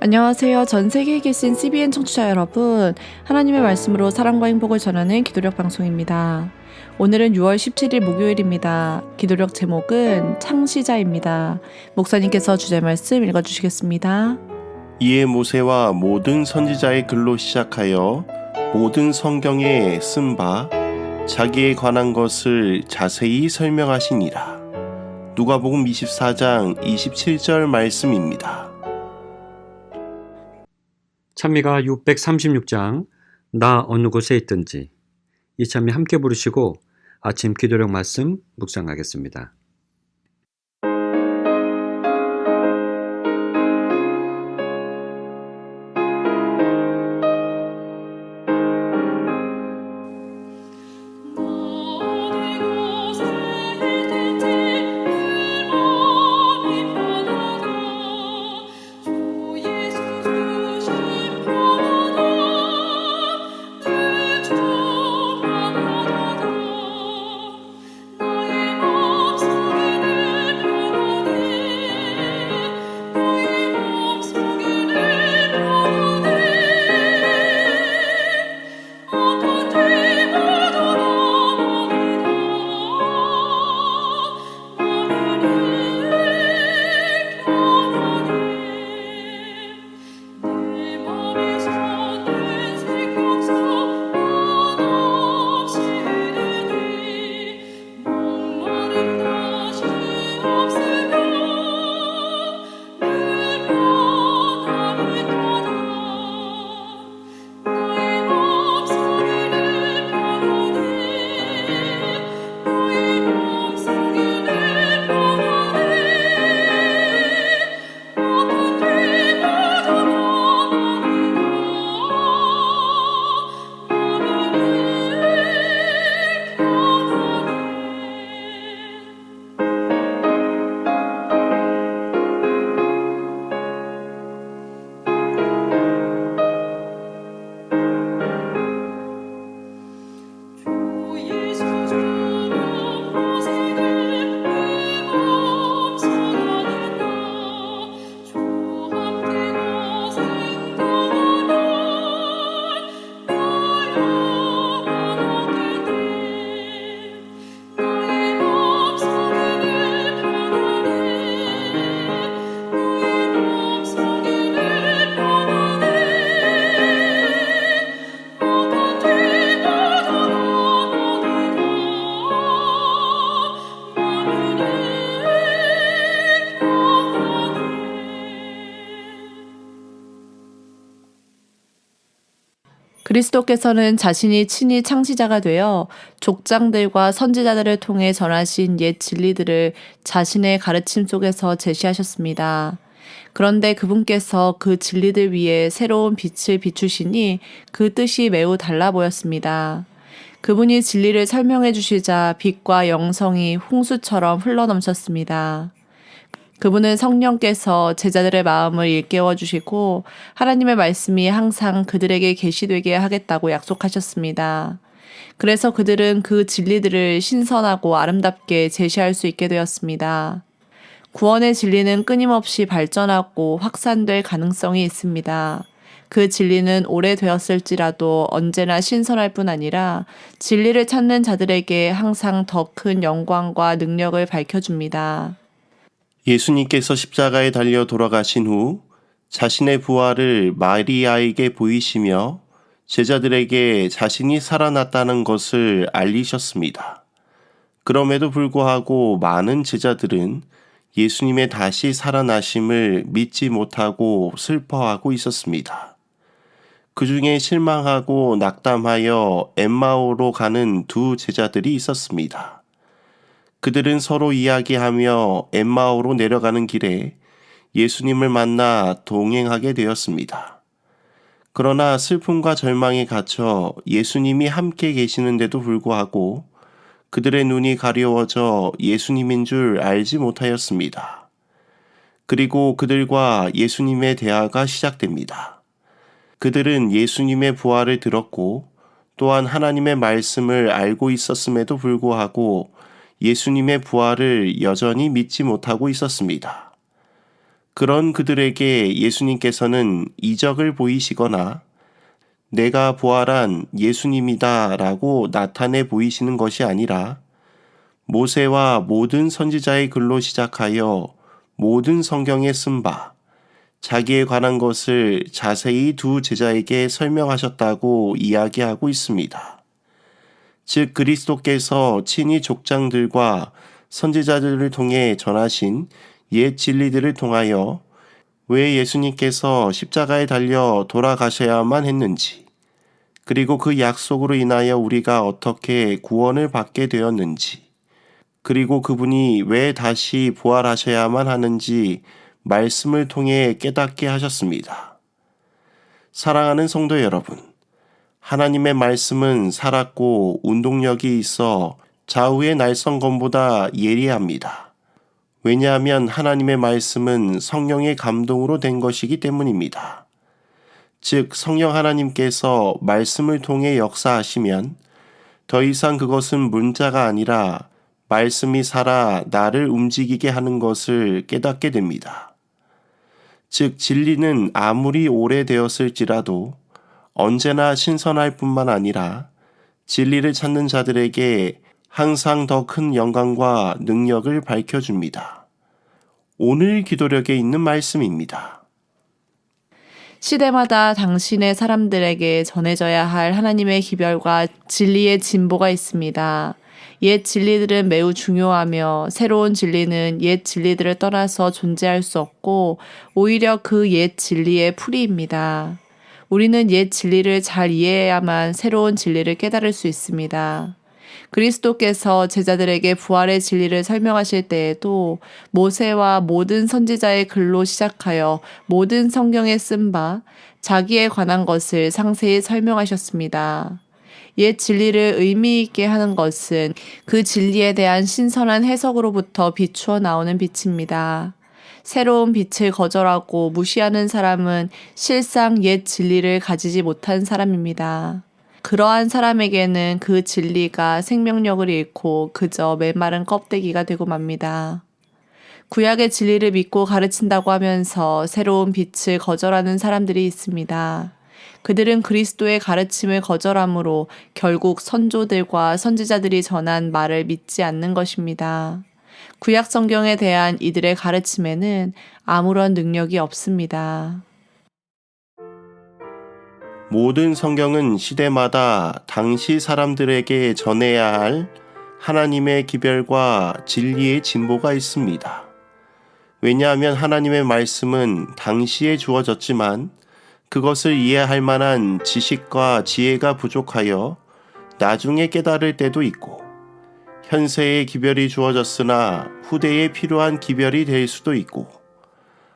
안녕하세요. 전 세계에 계신 CBN 청취자 여러분. 하나님의 말씀으로 사랑과 행복을 전하는 기도력 방송입니다. 오늘은 6월 17일 목요일입니다. 기도력 제목은 창시자입니다. 목사님께서 주제 말씀 읽어주시겠습니다. 이에 모세와 모든 선지자의 글로 시작하여 모든 성경에 쓴 바 자기에 관한 것을 자세히 설명하시니라. 누가복음 24장 27절 말씀입니다. 찬미가 636장 나 어느 곳에 있든지 이 찬미 함께 부르시고 아침 기도력 말씀 묵상하겠습니다. 그리스도께서는 자신이 친히 창시자가 되어 족장들과 선지자들을 통해 전하신 옛 진리들을 자신의 가르침 속에서 제시하셨습니다. 그런데 그분께서 그 진리들 위에 새로운 빛을 비추시니 그 뜻이 매우 달라 보였습니다. 그분이 진리를 설명해 주시자 빛과 영성이 홍수처럼 흘러넘쳤습니다. 그분은 성령께서 제자들의 마음을 일깨워 주시고 하나님의 말씀이 항상 그들에게 계시되게 하겠다고 약속하셨습니다. 그래서 그들은 그 진리들을 신선하고 아름답게 제시할 수 있게 되었습니다. 구원의 진리는 끊임없이 발전하고 확산될 가능성이 있습니다. 그 진리는 오래되었을지라도 언제나 신선할 뿐 아니라 진리를 찾는 자들에게 항상 더 큰 영광과 능력을 밝혀줍니다. 예수님께서 십자가에 달려 돌아가신 후 자신의 부활을 마리아에게 보이시며 제자들에게 자신이 살아났다는 것을 알리셨습니다. 그럼에도 불구하고 많은 제자들은 예수님의 다시 살아나심을 믿지 못하고 슬퍼하고 있었습니다. 그 중에 실망하고 낙담하여 엠마오로 가는 두 제자들이 있었습니다. 그들은 서로 이야기하며 엠마오로 내려가는 길에 예수님을 만나 동행하게 되었습니다. 그러나 슬픔과 절망에 갇혀 예수님이 함께 계시는데도 불구하고 그들의 눈이 가려워져 예수님인 줄 알지 못하였습니다. 그리고 그들과 예수님의 대화가 시작됩니다. 그들은 예수님의 부활을 들었고 또한 하나님의 말씀을 알고 있었음에도 불구하고 예수님의 부활을 여전히 믿지 못하고 있었습니다. 그런 그들에게 예수님께서는 이적을 보이시거나 내가 부활한 예수님이다 라고 나타내 보이시는 것이 아니라 모세와 모든 선지자의 글로 시작하여 모든 성경에 쓴 바 자기에 관한 것을 자세히 두 제자에게 설명하셨다고 이야기하고 있습니다. 즉 그리스도께서 친히 족장들과 선지자들을 통해 전하신 옛 진리들을 통하여 왜 예수님께서 십자가에 달려 돌아가셔야만 했는지, 그리고 그 약속으로 인하여 우리가 어떻게 구원을 받게 되었는지, 그리고 그분이 왜 다시 부활하셔야만 하는지 말씀을 통해 깨닫게 하셨습니다. 사랑하는 성도 여러분, 하나님의 말씀은 살았고 운동력이 있어 좌우의 날성검보다 예리합니다. 왜냐하면 하나님의 말씀은 성령의 감동으로 된 것이기 때문입니다. 즉 성령 하나님께서 말씀을 통해 역사하시면 더 이상 그것은 문자가 아니라 말씀이 살아 나를 움직이게 하는 것을 깨닫게 됩니다. 즉 진리는 아무리 오래되었을지라도 언제나 신선할 뿐만 아니라 진리를 찾는 자들에게 항상 더 큰 영광과 능력을 밝혀줍니다. 오늘 기도력에 있는 말씀입니다. 시대마다 당신의 사람들에게 전해져야 할 하나님의 기별과 진리의 진보가 있습니다. 옛 진리들은 매우 중요하며 새로운 진리는 옛 진리들을 떠나서 존재할 수 없고 오히려 그 옛 진리의 풀이입니다. 우리는 옛 진리를 잘 이해해야만 새로운 진리를 깨달을 수 있습니다. 그리스도께서 제자들에게 부활의 진리를 설명하실 때에도 모세와 모든 선지자의 글로 시작하여 모든 성경에 쓴 바 자기에 관한 것을 상세히 설명하셨습니다. 옛 진리를 의미 있게 하는 것은 그 진리에 대한 신선한 해석으로부터 비추어 나오는 빛입니다. 새로운 빛을 거절하고 무시하는 사람은 실상 옛 진리를 가지지 못한 사람입니다. 그러한 사람에게는 그 진리가 생명력을 잃고 그저 메마른 껍데기가 되고 맙니다. 구약의 진리를 믿고 가르친다고 하면서 새로운 빛을 거절하는 사람들이 있습니다. 그들은 그리스도의 가르침을 거절함으로 결국 선조들과 선지자들이 전한 말을 믿지 않는 것입니다. 구약 성경에 대한 이들의 가르침에는 아무런 능력이 없습니다. 모든 성경은 시대마다 당시 사람들에게 전해야 할 하나님의 기별과 진리의 진보가 있습니다. 왜냐하면 하나님의 말씀은 당시에 주어졌지만 그것을 이해할 만한 지식과 지혜가 부족하여 나중에 깨달을 때도 있고, 현세의 기별이 주어졌으나 후대에 필요한 기별이 될 수도 있고,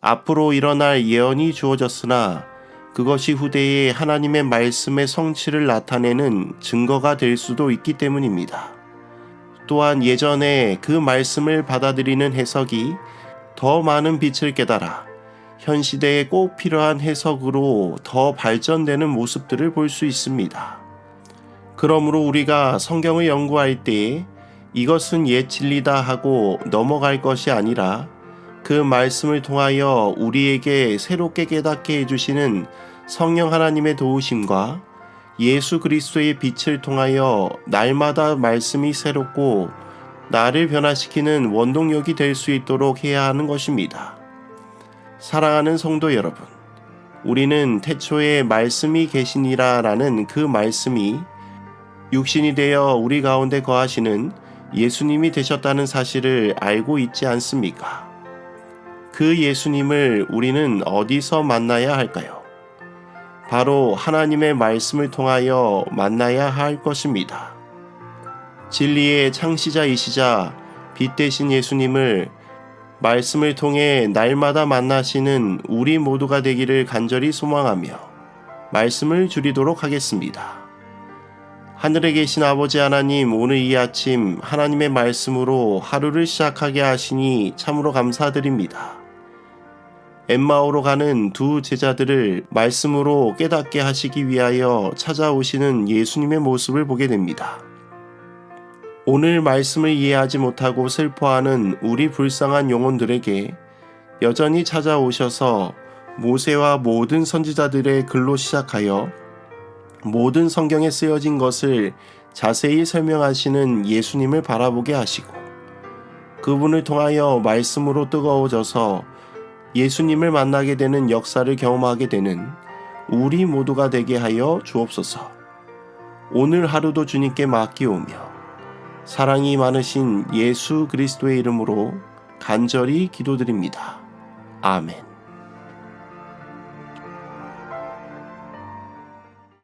앞으로 일어날 예언이 주어졌으나 그것이 후대에 하나님의 말씀의 성취를 나타내는 증거가 될 수도 있기 때문입니다. 또한 예전에 그 말씀을 받아들이는 해석이 더 많은 빛을 깨달아 현 시대에 꼭 필요한 해석으로 더 발전되는 모습들을 볼 수 있습니다. 그러므로 우리가 성경을 연구할 때에 이것은 옛 진리다 하고 넘어갈 것이 아니라 그 말씀을 통하여 우리에게 새롭게 깨닫게 해주시는 성령 하나님의 도우심과 예수 그리스도의 빛을 통하여 날마다 말씀이 새롭고 나를 변화시키는 원동력이 될 수 있도록 해야 하는 것입니다. 사랑하는 성도 여러분, 우리는 태초에 말씀이 계시니라 라는 그 말씀이 육신이 되어 우리 가운데 거하시는 예수님이 되셨다는 사실을 알고 있지 않습니까? 그 예수님을 우리는 어디서 만나야 할까요? 바로 하나님의 말씀을 통하여 만나야 할 것입니다. 진리의 창시자이시자 빛 되신 예수님을 말씀을 통해 날마다 만나시는 우리 모두가 되기를 간절히 소망하며 말씀을 드리도록 하겠습니다. 하늘에 계신 아버지 하나님, 오늘 이 아침 하나님의 말씀으로 하루를 시작하게 하시니 참으로 감사드립니다. 엠마오로 가는 두 제자들을 말씀으로 깨닫게 하시기 위하여 찾아오시는 예수님의 모습을 보게 됩니다. 오늘 말씀을 이해하지 못하고 슬퍼하는 우리 불쌍한 영혼들에게 여전히 찾아오셔서 모세와 모든 선지자들의 글로 시작하여 모든 성경에 쓰여진 것을 자세히 설명하시는 예수님을 바라보게 하시고 그분을 통하여 말씀으로 뜨거워져서 예수님을 만나게 되는 역사를 경험하게 되는 우리 모두가 되게 하여 주옵소서. 오늘 하루도 주님께 맡기오며 사랑이 많으신 예수 그리스도의 이름으로 간절히 기도드립니다. 아멘.